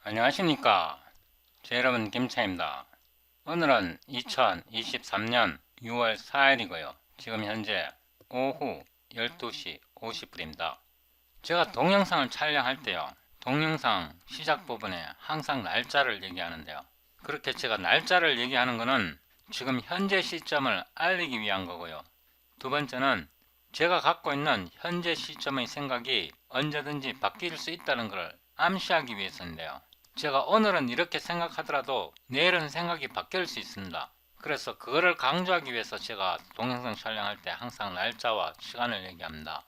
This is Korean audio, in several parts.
안녕하십니까. 제 여러분 김차입니다. 오늘은 2023년 6월 4일이고요. 지금 현재 오후 12시 50분입니다. 제가 동영상을 촬영할 때요. 동영상 시작 부분에 항상 날짜를 얘기하는데요. 그렇게 제가 날짜를 얘기하는 것은 지금 현재 시점을 알리기 위한 거고요. 두 번째는 제가 갖고 있는 현재 시점의 생각이 언제든지 바뀔 수 있다는 것을 암시하기 위해서인데요. 제가 오늘은 이렇게 생각하더라도 내일은 생각이 바뀔 수 있습니다. 그래서 그거를 강조하기 위해서 제가 동영상 촬영할 때 항상 날짜와 시간을 얘기합니다.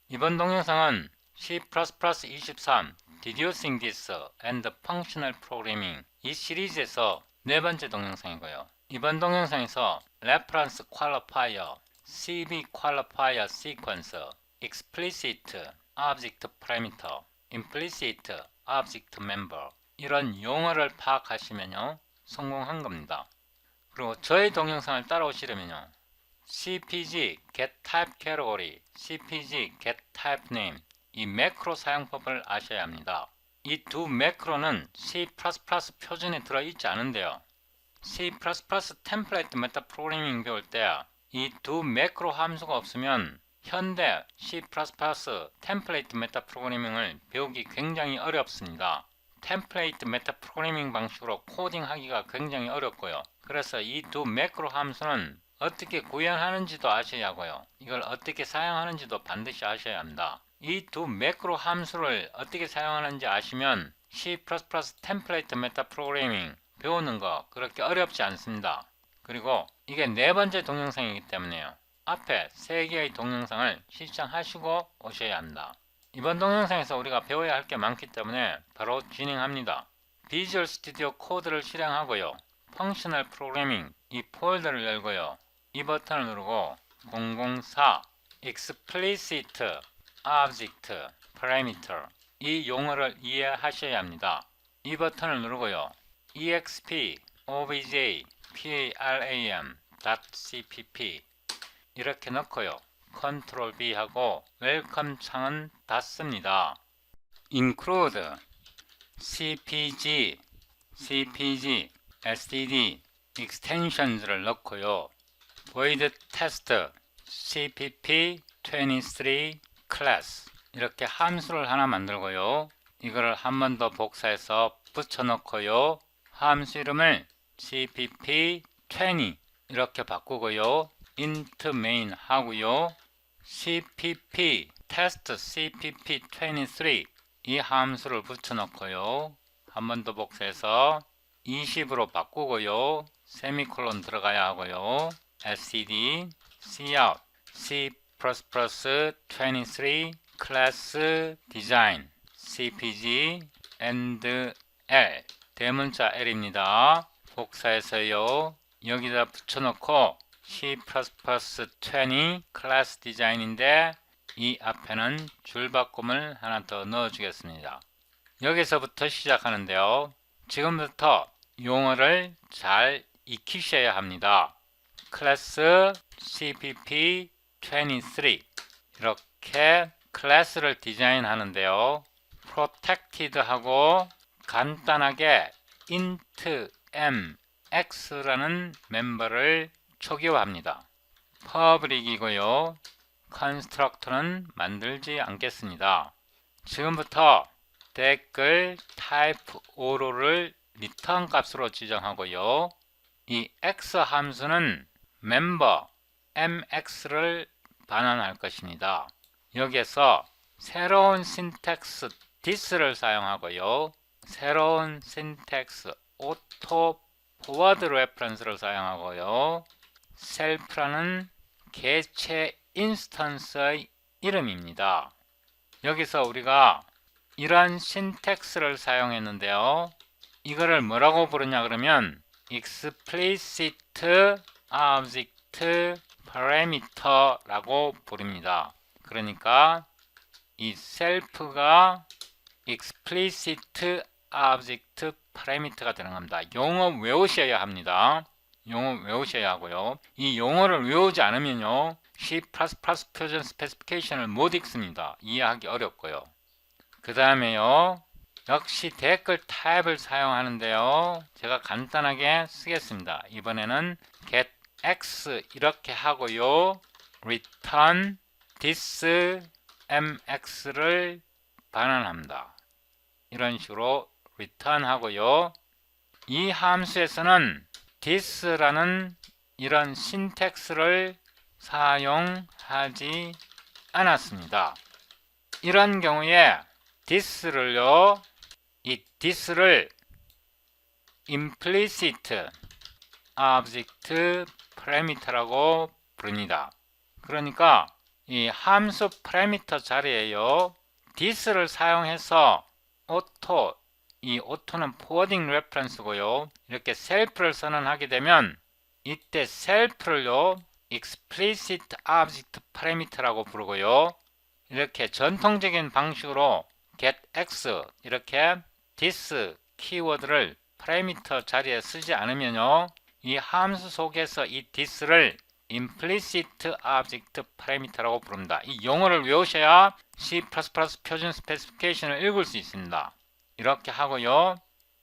이번 동영상은 C++23 Deducing This and Functional Programming 이 시리즈에서 네 번째 동영상이고요. 이번 동영상에서 Reference Qualifier, CB Qualifier Sequence, Explicit Object Parameter, Implicit Object Member 이런 용어를 파악하시면요 성공한 겁니다. 그리고 저희 동영상을 따라오시려면요 CPG Get Type Category, CPG Get Type Name 이 매크로 사용법을 아셔야 합니다. 이 두 매크로는 C++ 표준에 들어있지 않은데요. C++ 템플레이트 메타 프로그래밍 배울 때 이 두 매크로 함수가 없으면 현대 C++ 템플레이트 메타 프로그래밍을 배우기 굉장히 어렵습니다. 템플레이트 메타 프로그래밍 방식으로 코딩하기가 굉장히 어렵고요. 그래서 이 두 매크로 함수는 어떻게 구현하는지도 아셔야 하고요. 이걸 어떻게 사용하는지도 반드시 아셔야 합니다. 이 두 매크로 함수를 어떻게 사용하는지 아시면 C++ 템플레이트 메타 프로그래밍 배우는 거 그렇게 어렵지 않습니다. 그리고 이게 네 번째 동영상이기 때문에요. 앞에 세 개의 동영상을 시청하시고 오셔야 합니다. 이번 동영상에서 우리가 배워야 할 게 많기 때문에 바로 진행합니다. 비주얼 스튜디오 코드를 실행하고요. 펑셔널 프로그래밍 이 폴더를 열고요. 이 버튼을 누르고 004 Explicit Object Parameter 이 용어를 이해하셔야 합니다. 이 버튼을 누르고요. exp obj param.cpp 이렇게 넣고요. 컨트롤 B 하고 웰컴 창은 닫습니다. include cpg std extensions를 넣고요. void test cpp23 class 이렇게 함수를 하나 만들고요. 이거를 한 번 더 복사해서 붙여 넣고요. 함수 이름을 cpp20 이렇게 바꾸고요. int main 하고요. cpp test cpp23 이 함수를 붙여 넣고요. 한 번 더 복사해서 20으로 바꾸고요. 세미콜론 들어가야 하고요. std cout c++23 class design cpg and l 대문자 l입니다. 복사해서요. 여기다 붙여놓고 C++20 클래스 디자인인데 이 앞에는 줄바꿈을 하나 더 넣어주겠습니다. 여기서부터 시작하는데요. 지금부터 용어를 잘 익히셔야 합니다. 클래스 CPP23 이렇게 클래스를 디자인하는데요. protected 하고 간단하게 int m x라는 멤버를 초기화합니다. public이고요. constructor는 만들지 않겠습니다. 지금부터 댓글 type o로를 return 값으로 지정하고요. 이 x 함수는 member mx를 반환할 것입니다. 여기에서 새로운 syntax this를 사용하고요. 새로운 syntax auto forward reference를 사용하고요. self라는 개체 인스턴스의 이름입니다. 여기서 우리가 이런 신텍스를 사용했는데요. 이거를 뭐라고 부르냐 그러면 explicit object parameter라고 부릅니다. 그러니까 이 self가 explicit object parameter가 되는 겁니다. 용어 외우셔야 합니다. 용어 외우셔야 하고요. 이 용어를 외우지 않으면요. C++ 표준 스페시피케이션을 못 읽습니다. 이해하기 어렵고요. 그 다음에요. 역시 댓글 타입을 사용하는데요. 제가 간단하게 쓰겠습니다. 이번에는 get x 이렇게 하고요. return this mx를 반환합니다. 이런 식으로 return 하고요. 이 함수에서는 this라는 이런 신텍스를 사용하지 않았습니다. 이런 경우에 this를요, 이 this를 implicit object parameter라고 부릅니다. 그러니까 이 함수 parameter 자리에요, this를 사용해서 이 auto는 forwarding reference고요. 이렇게 self를 선언하게 되면 이때 self를요, explicit object parameter라고 부르고요. 이렇게 전통적인 방식으로 get x 이렇게 this 키워드를 parameter 자리에 쓰지 않으면요, 이 함수 속에서 이 this를 implicit object parameter라고 부릅니다. 이 용어를 외우셔야 C++ 표준 스페시피케이션을 읽을 수 있습니다. 이렇게 하고요.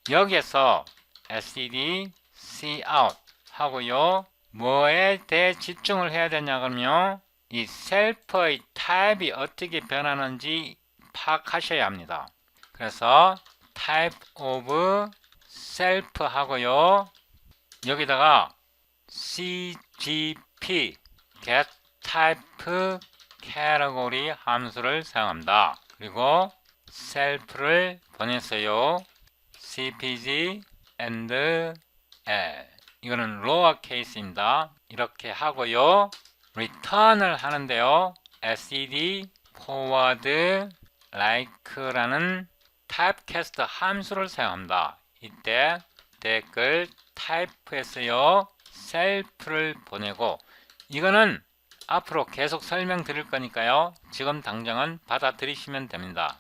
여기에서 std cout 하고요. 뭐에 대해 집중을 해야 되냐 그러면요, 이 셀프의 타입이 어떻게 변하는지 파악하셔야 합니다. 그래서 type of self 하고요. 여기다가 cgp get type category 함수를 사용합니다. 그리고 self를 보냈어요. cpg and l 이거는 로어 케이스입니다. 이렇게 하고요. return을 하는데요. std forward like라는 typecast 함수를 사용합니다. 이때 댓글 타입에서요, self를 보내고, 이거는 앞으로 계속 설명드릴 거니까요, 지금 당장은 받아들이시면 됩니다.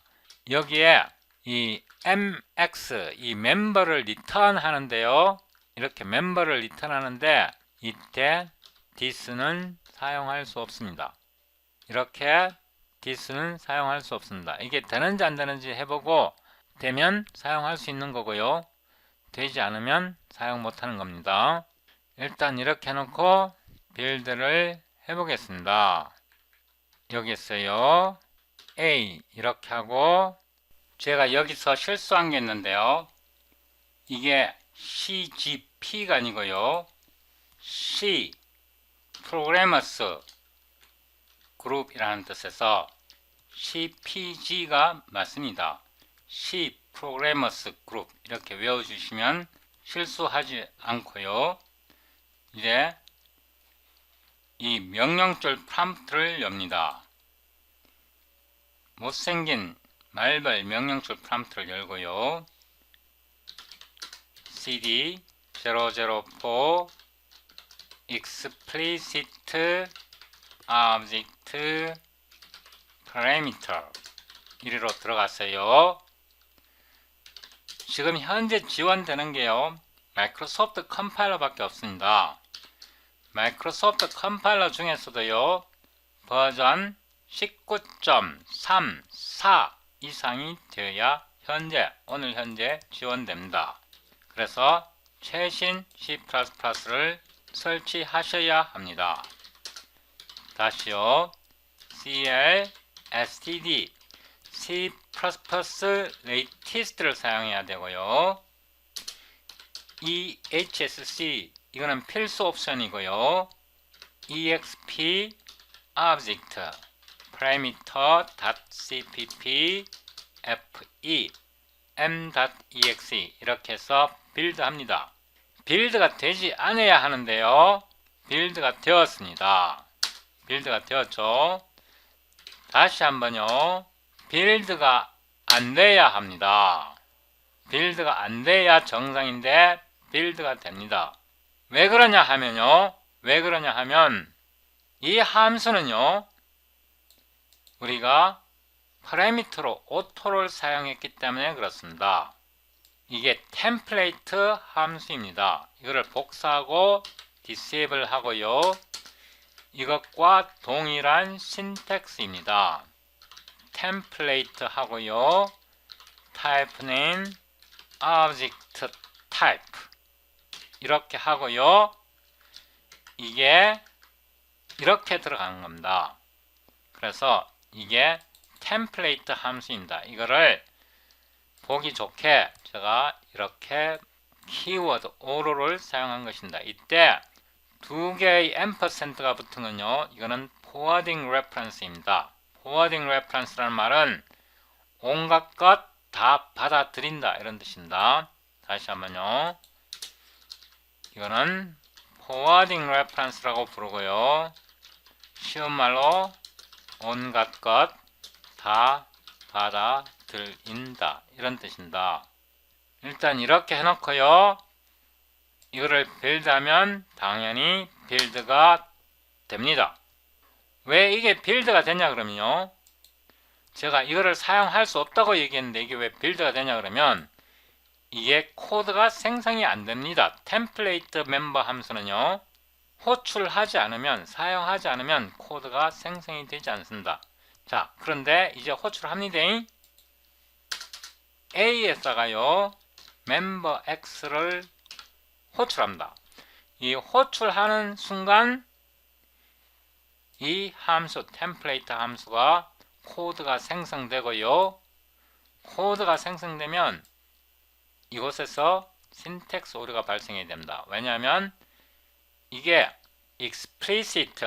여기에 이 mx, 이 멤버를 리턴 하는데요, 이렇게 멤버를 리턴 하는데 이때 this는 사용할 수 없습니다. 이렇게 this는 사용할 수 없습니다. 이게 되는지 안 되는지 해보고 되면 사용할 수 있는 거고요, 되지 않으면 사용 못하는 겁니다. 일단 이렇게 해놓고 빌드를 해보겠습니다. 여기 있어요. A 이렇게 하고, 제가 여기서 실수한 게 있는데요, 이게 CGP가 아니고요, C Programmers Group이라는 뜻에서 CPG가 맞습니다. C Programmers Group 이렇게 외워주시면 실수하지 않고요. 이제 이 명령줄 프롬프트를 엽니다. 못생긴 말벌 명령줄 프롬프트를 열고요. cd 004 explicit object parameter 이리로 들어갔어요. 지금 현재 지원되는 게요, 마이크로소프트 컴파일러 밖에 없습니다. 마이크로소프트 컴파일러 중에서도요, 버전 19.34 이상이 되어야 오늘 현재 지원됩니다. 그래서 최신 C++를 설치하셔야 합니다. 다시요, cl std C++ latest를 사용해야 되고요. ehsc 이거는 필수 옵션이고요. exp object parameter.cpp fe m.exe 이렇게 해서 빌드합니다. 빌드가 되지 않아야 하는데요, 빌드가 되었습니다. 빌드가 되었죠. 다시 한번요, 빌드가 안 돼야 합니다. 빌드가 안 돼야 정상인데 빌드가 됩니다. 왜 그러냐 하면요, 이 함수는요, 우리가 파라미터로 오토를 사용했기 때문에 그렇습니다. 이게 템플레이트 함수입니다. 이거를 복사하고 disable 하고요, 이것과 동일한 신텍스입니다. 템플레이트 하고요, type name object type 이렇게 하고요. 이게 이렇게 들어가는 겁니다. 그래서 이게 템플레이트 함수입니다. 이거를 보기 좋게 제가 이렇게 키워드 오로를 사용한 것입니다. 이때 두 개의 앰퍼센트가 붙은 건요, 이거는 forwarding reference입니다. forwarding reference라는 말은 온갖 것 다 받아들인다 이런 뜻입니다. 다시 한번요. 이거는 forwarding reference라고 부르고요. 쉬운 말로 온갖 것 다 받아들인다 이런 뜻입니다. 일단 이렇게 해놓고요. 이거를 빌드하면 당연히 빌드가 됩니다. 왜 이게 빌드가 되냐 그러면요, 제가 이거를 사용할 수 없다고 얘기했는데 이게 왜 빌드가 되냐 그러면 이게 코드가 생성이 안 됩니다. 템플레이트 멤버 함수는요, 호출하지 않으면, 사용하지 않으면 코드가 생성이 되지 않습니다. 자, 그런데 이제 호출합니다. A에다가요 멤버 X를 호출합니다. 이 호출하는 순간 이 함수, 템플레이트 함수가 코드가 생성되고요. 코드가 생성되면 이곳에서 신텍스 오류가 발생해야 됩니다. 왜냐하면 이게 explicit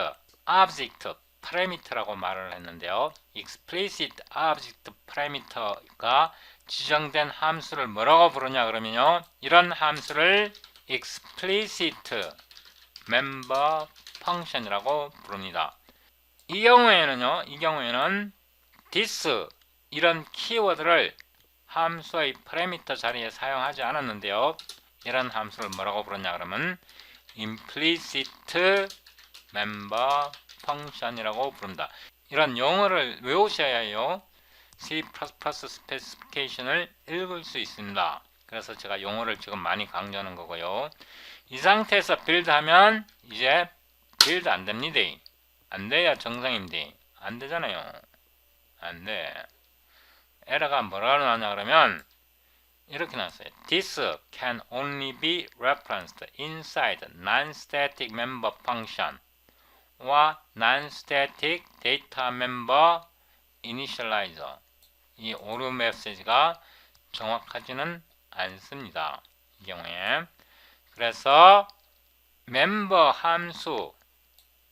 object parameter라고 말을 했는데요. explicit object parameter가 지정된 함수를 뭐라고 부르냐 그러면요, 이런 함수를 explicit member function이라고 부릅니다. 이 경우에는 this 이런 키워드를 함수의 파라미터 자리에 사용하지 않았는데요. 이런 함수를 뭐라고 부르냐 그러면 implicit member function이라고 부릅니다. 이런 용어를 외우셔야 해요. C++ 스페시피케이션을 읽을 수 있습니다. 그래서 제가 용어를 지금 많이 강조하는 거고요. 이 상태에서 빌드하면 이제 빌드 안 됩니다. 안 돼야 정상인데 안 되잖아요. 안 돼. 에러가 뭐라고 나오냐 그러면 이렇게 나왔어요. This can only be referenced inside non-static member function or non-static data member initializer. 이 오류 메시지가 정확하지는 않습니다. 이 경우에. 그래서 멤버 함수,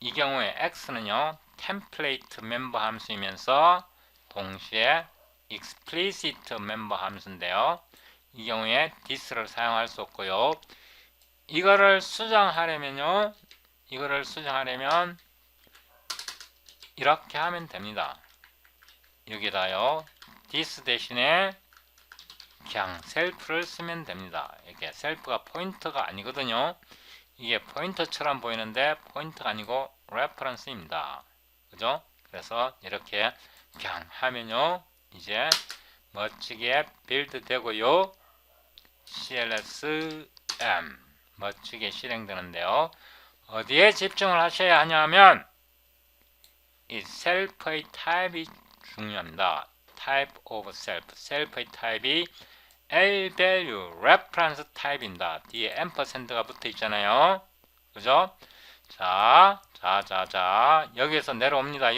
이 경우에 x는요 템플레이트 멤버 함수이면서 동시에 explicit 멤버 함수인데요. 이 경우에 this를 사용할 수 없고요. 이거를 수정하려면 이렇게 하면 됩니다. 여기다요 this 대신에 그냥 셀프를 쓰면 됩니다. 이게 셀프가 포인터가 아니거든요. 이게 포인터처럼 보이는데 포인터가 아니고 레퍼런스입니다. 그죠? 그래서 이렇게 그냥 하면요 이제 멋지게 빌드 되고요. CLSM 멋지게 실행되는데요. 어디에 집중을 하셔야 하냐면 이 셀프의 타입이 중요합니다. type of self, 셀프의 타입이 L-value, reference 타입입니다. 뒤에 앰퍼센드가 붙어 있잖아요. 그죠? 자, 여기에서 내려옵니다.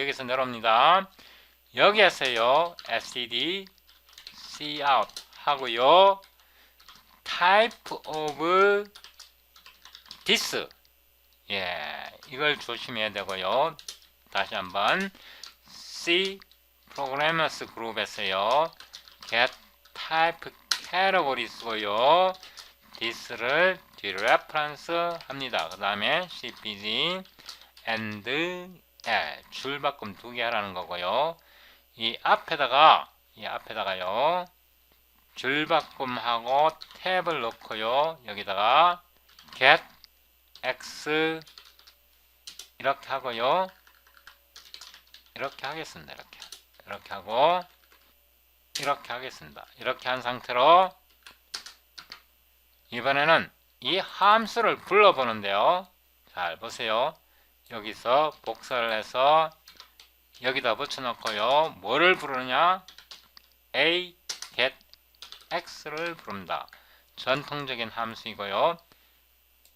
여기에서요, std, cout 하고요, type of this. 예, 이걸 조심해야 되고요. 다시 한번, C 프로그래머스 그룹에서요, get type categories고요, this를 뒤reference 합니다. 그 다음에 cpg and L 줄바꿈 2개 하라는 거고요. 이 앞에다가요 줄바꿈하고 탭을 넣고요, 여기다가 get x 이렇게 하고요, 이렇게 하겠습니다. 이렇게 하고 이렇게 하겠습니다. 이렇게 한 상태로 이번에는 이 함수를 불러보는데요. 잘 보세요. 여기서 복사를 해서 여기다 붙여놓고요. 뭐를 부르느냐? A get x를 부릅니다. 전통적인 함수이고요.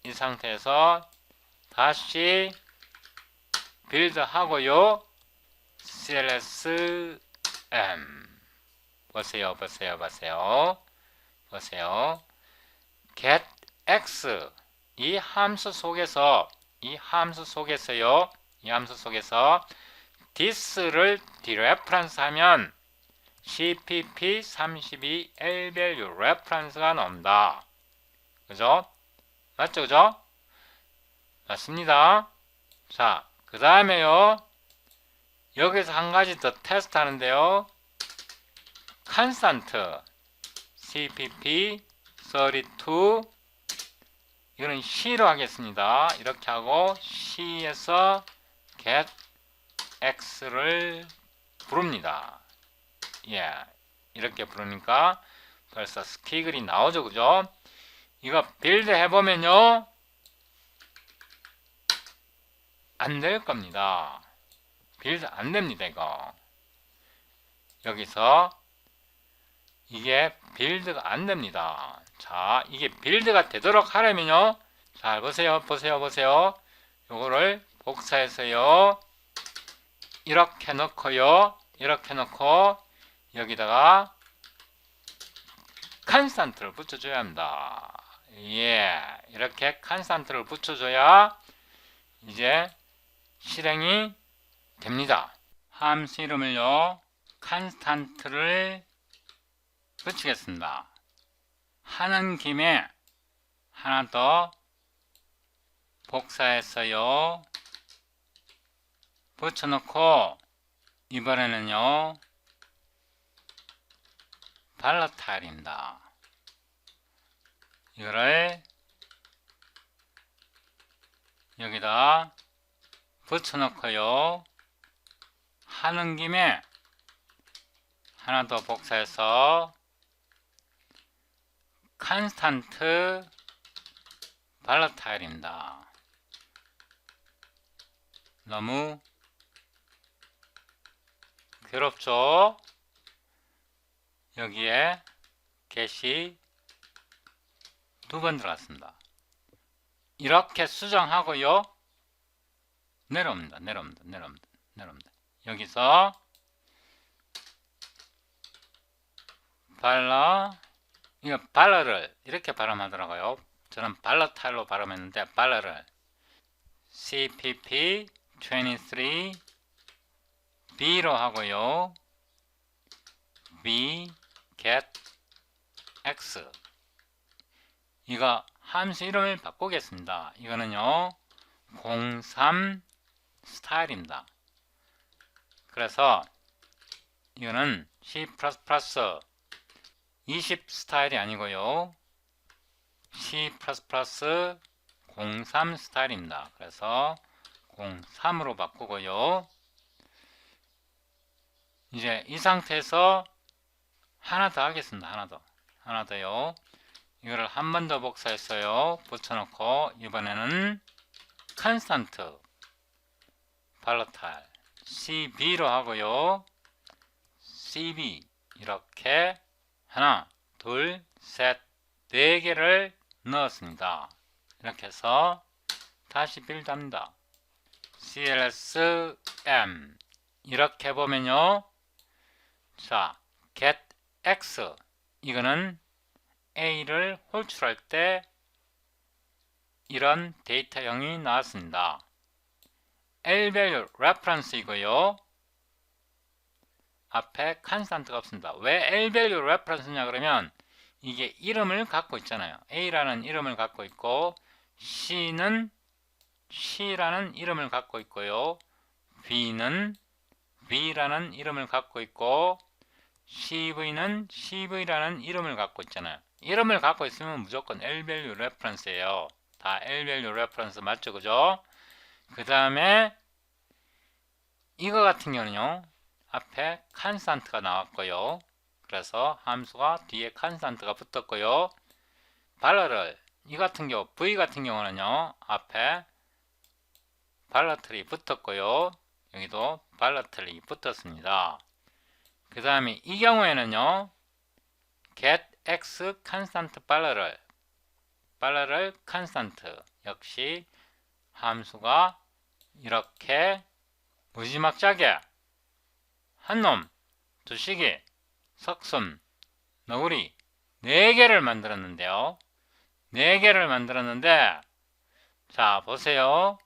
이 상태에서 다시 빌드 하고요. cls m 보세요. get x 이 함수 속에서요. this를 디레퍼런스 하면 cpp32 lvalue 레퍼런스가 나옵니다. 그죠? 맞죠? 그죠? 맞습니다. 자, 그 다음에요. 여기서 한 가지 더 테스트 하는데요. constant cpp32 이거는 C로 하겠습니다. 이렇게 하고 C에서 get x를 부릅니다. 예, 이렇게 부르니까 벌써 스키글이 나오죠. 그죠? 이거 빌드 해보면요. 안 될 겁니다. 빌드 안 됩니다. 이거. 여기서 이게 빌드가 안 됩니다. 자, 이게 빌드가 되도록 하려면요. 잘 보세요. 요거를 복사해서요. 이렇게 넣고요. 이렇게 넣고 여기다가 컨스탄트를 붙여줘야 합니다. 예, 이렇게 컨스탄트를 붙여줘야 이제 실행이 됩니다. 함수 이름을요. 컨스탄트를 붙이겠습니다. 하는 김에 하나 더 복사해서요. 붙여놓고 이번에는요. 발라타일입니다. 이거를 여기다 붙여놓고요. 하는 김에 하나 더 복사해서 컨스탄트 발라타일입니다. 너무 괴롭죠? 여기에 get이 두 번 들어갔습니다. 이렇게 수정하고요. 내려옵니다. 여기서 이거 발라를 이렇게 발음하더라고요. 저는 발라타일로 발음했는데 발라를 cpp23 b로 하고요. b get x 이거 함수 이름을 바꾸겠습니다. 이거는요 03 스타일입니다. 그래서 이거는 C++ 20 스타일이 아니고요 C++ 03 스타일입니다. 그래서 03으로 바꾸고요. 이제 이 상태에서 하나 더 하겠습니다. 하나 더요. 이거를 한 번 더 복사했어요. 붙여놓고 이번에는 컨스탄트 발라타일 cb로 하고요. cb 이렇게 하나, 둘, 셋, 네 개를 넣었습니다. 이렇게 해서 다시 빌드합니다. cls m 이렇게 해보면요. 자, get x 이거는 a를 홀출할 때 이런 데이터형이 나왔습니다. lvalue reference이고요. 앞에 컨스탄트가 없습니다. 왜 lvalue reference냐 그러면 이게 이름을 갖고 있잖아요. a라는 이름을 갖고 있고 c는 c라는 이름을 갖고 있고요. b는 b라는 이름을 갖고 있고 cv는 cv라는 이름을 갖고 있잖아요. 이름을 갖고 있으면 무조건 lvalue reference예요. 다 lvalue reference 맞죠? 그죠? 그 다음에 이거 같은 경우는요. 앞에 컨스탄트가 나왔고요. 그래서 함수가 뒤에 컨스탄트가 붙었고요. 발라를 이 같은 경우 v 같은 경우는요. 앞에 발라틀이 붙었고요. 여기도 발라틀이 붙었습니다. 그 다음에 이 경우에는요. get x 컨스탄트 발러를 컨스탄트 역시 함수가 이렇게 무지막지하게 한놈, 두식이, 석순, 너구리 4개를 만들었는데요. 4개를 만들었는데 자 보세요.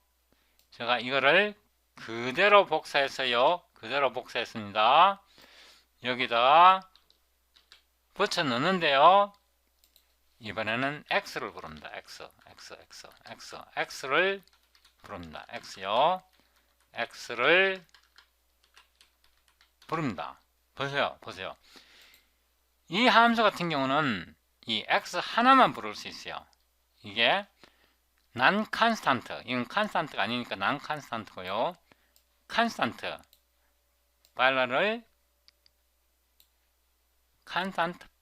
제가 이거를 그대로 복사했어요. 그대로 복사했습니다. 여기다 붙여 넣는데요. 이번에는 x를 부릅니다. x를 부릅니다. x요. x를 부릅니다. 보세요. 이 함수 같은 경우는 이 x 하나만 부를 수 있어요. 이게 non constant, 이건 constant가 아니니까 non constant고요. constant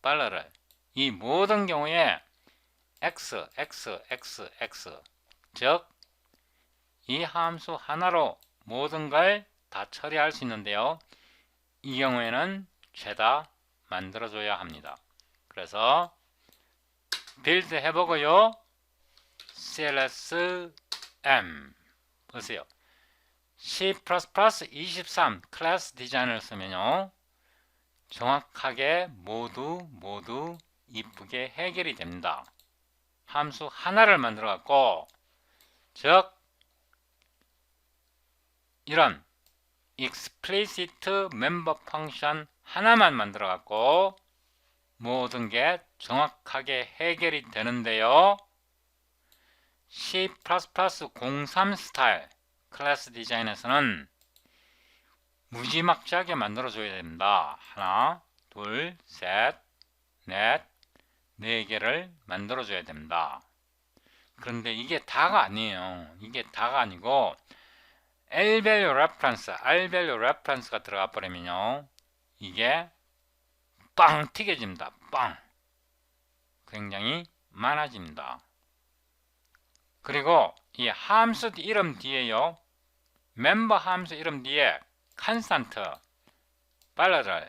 발러를 이 모든 경우에 x 즉 이 함수 하나로 모든 걸 다 처리할 수 있는데요. 이 경우에는 죄다 만들어줘야 합니다. 그래서 빌드 해보고요. CLS M 보세요. C++23 클래스 디자인을 쓰면요. 정확하게 모두 이쁘게 해결이 됩니다. 함수 하나를 만들어 갖고 즉 이런 explicit member function 하나만 만들어 갖고 모든 게 정확하게 해결이 되는데요. C++03 스타일 클래스 디자인에서는 무지막지하게 만들어줘야 됩니다. 하나, 둘, 셋, 넷, 4개를 만들어줘야 됩니다. 그런데 이게 다가 아니에요. 이게 다가 아니고 L-value reference, R-value reference가 들어가 버리면요. 이게 빵 튀겨집니다. 빵. 굉장히 많아집니다. 그리고 이 함수 이름 뒤에요. 멤버 함수 이름 뒤에 컨스탄트 발러를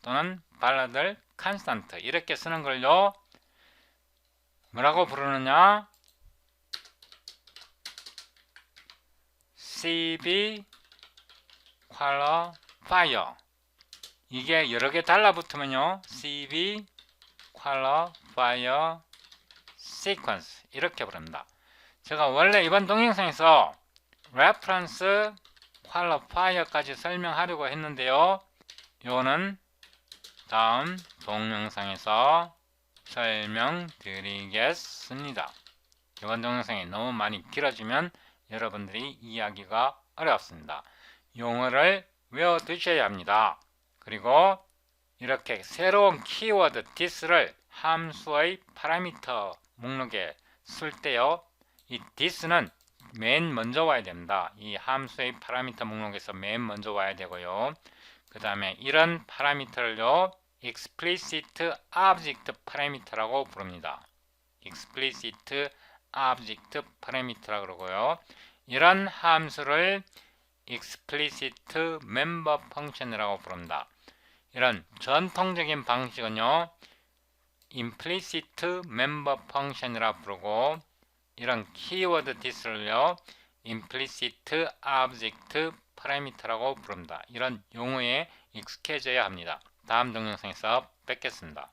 또는 발러들 컨스탄트 이렇게 쓰는 걸요. 뭐라고 부르느냐? CB qualifier 이게 여러 개 달라붙으면요. CB qualifier sequence 이렇게 부릅니다. 제가 원래 이번 동영상에서 reference qualifier까지 설명하려고 했는데요. 이거는 다음 동영상에서 설명드리겠습니다. 이번 동영상이 너무 많이 길어지면 여러분들이 이해하기가 어렵습니다. 용어를 외워두셔야 합니다. 그리고 이렇게 새로운 키워드 this를 함수의 파라미터 목록에 쓸 때요. 이 this는 맨 먼저 와야 됩니다. 이 함수의 파라미터 목록에서 맨 먼저 와야 되고요. 그 다음에 이런 파라미터를요. explicit object parameter라고 부릅니다. explicit object parameter라고 그러고요. 이런 함수를 explicit member function이라고 부릅니다. 이런 전통적인 방식은요. implicit member function이라고 부르고 이런 키워드 this를요. implicit object parameter라고 부릅니다. 이런 용어에 익숙해져야 합니다. 다음 동영상에서 뵙겠습니다.